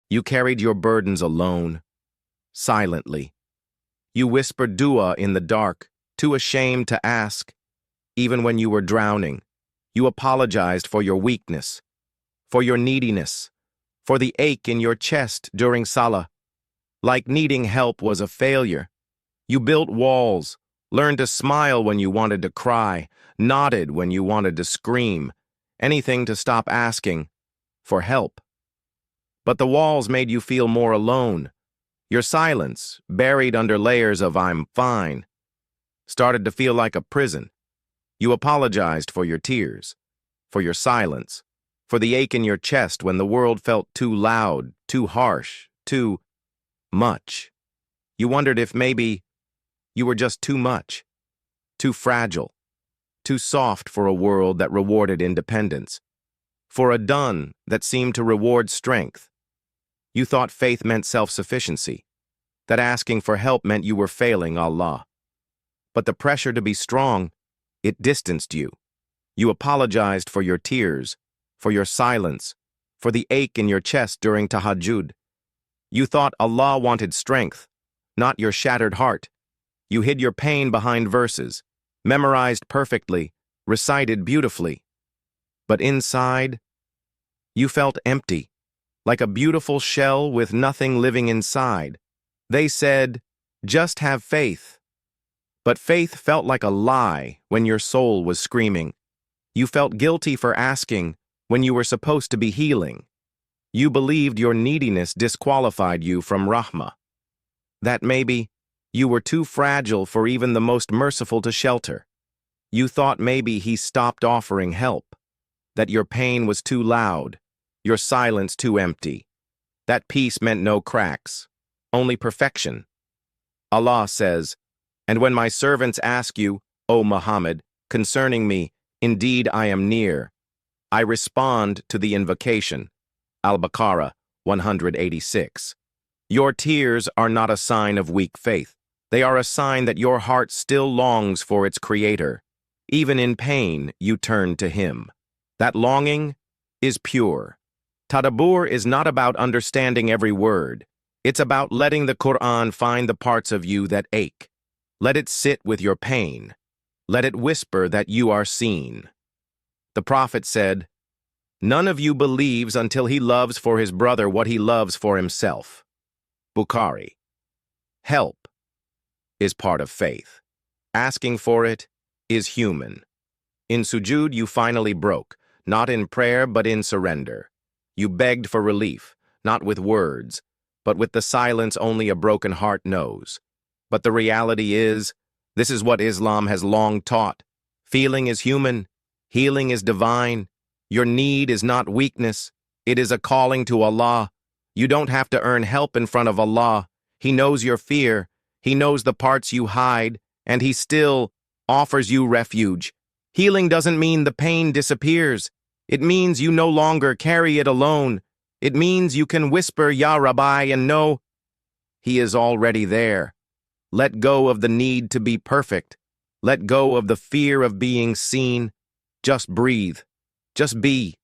You carried your burdens alone, silently. You whispered dua in the dark, too ashamed to ask. Even when you were drowning, you apologized for your weakness, for your neediness, for the ache in your chest during salah. Like needing help was a failure. You built walls, learned to smile when you wanted to cry, nodded when you wanted to scream, anything to stop asking for help. But the walls made you feel more alone. Your silence, buried under layers of "I'm fine," started to feel like a prison. You apologized for your tears, for your silence, for the ache in your chest when the world felt too loud, too harsh, too much. You wondered if maybe you were just too much, too fragile, too soft for a world that rewarded independence, for a dun that seemed to reward strength. You thought faith meant self-sufficiency, that asking for help meant you were failing Allah. But the pressure to be strong, it distanced you. You apologized for your tears, for your silence, for the ache in your chest during tahajjud. You thought Allah wanted strength, not your shattered heart. You hid your pain behind verses, memorized perfectly, recited beautifully. But inside, you felt empty, like a beautiful shell with nothing living inside. They said, just have faith. But faith felt like a lie when your soul was screaming. You felt guilty for asking when you were supposed to be healing. You believed your neediness disqualified you from rahmah. That maybe you were too fragile for even the most merciful to shelter. You thought maybe He stopped offering help, that your pain was too loud, your silence too empty. That peace meant no cracks, only perfection. Allah says, "And when my servants ask you, O Muhammad, concerning me, indeed I am near. I respond to the invocation." Al-Baqarah 186. Your tears are not a sign of weak faith. They are a sign that your heart still longs for its Creator. Even in pain, you turn to Him. That longing is pure. Tadabbur is not about understanding every word. It's about letting the Qur'an find the parts of you that ache. Let it sit with your pain. Let it whisper that you are seen. The Prophet said, "None of you believes until he loves for his brother what he loves for himself." Bukhari. Help is part of faith. Asking for it is human. In sujud, you finally broke, not in prayer but in surrender. You begged for relief, not with words, but with the silence only a broken heart knows. But the reality is, this is what Islam has long taught. Feeling is human, healing is divine. Your need is not weakness, it is a calling to Allah. You don't have to earn help in front of Allah. He knows your fear, He knows the parts you hide, and He still offers you refuge. Healing doesn't mean the pain disappears. It means you no longer carry it alone. It means you can whisper Ya Rabbī and know He is already there. Let go of the need to be perfect. Let go of the fear of being seen. Just breathe. Just be.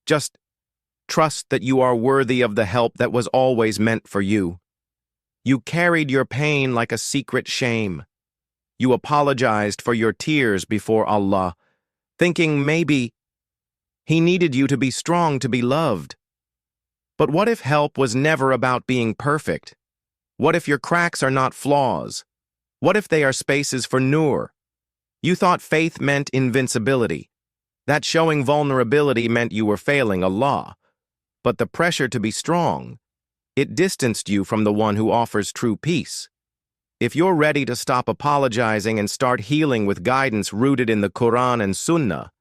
Just trust that you are worthy of the help that was always meant for you. You carried your pain like a secret shame. You apologized for your tears before Allah, thinking maybe He needed you to be strong to be loved. But what if help was never about being perfect? What if your cracks are not flaws? What if they are spaces for nur? You thought faith meant invincibility, that showing vulnerability meant you were failing Allah. But the pressure to be strong, it distanced you from the one who offers true peace. If you're ready to stop apologizing and start healing with guidance rooted in the Qur'an and Sunnah,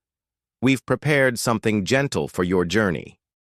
we've prepared something gentle for your journey.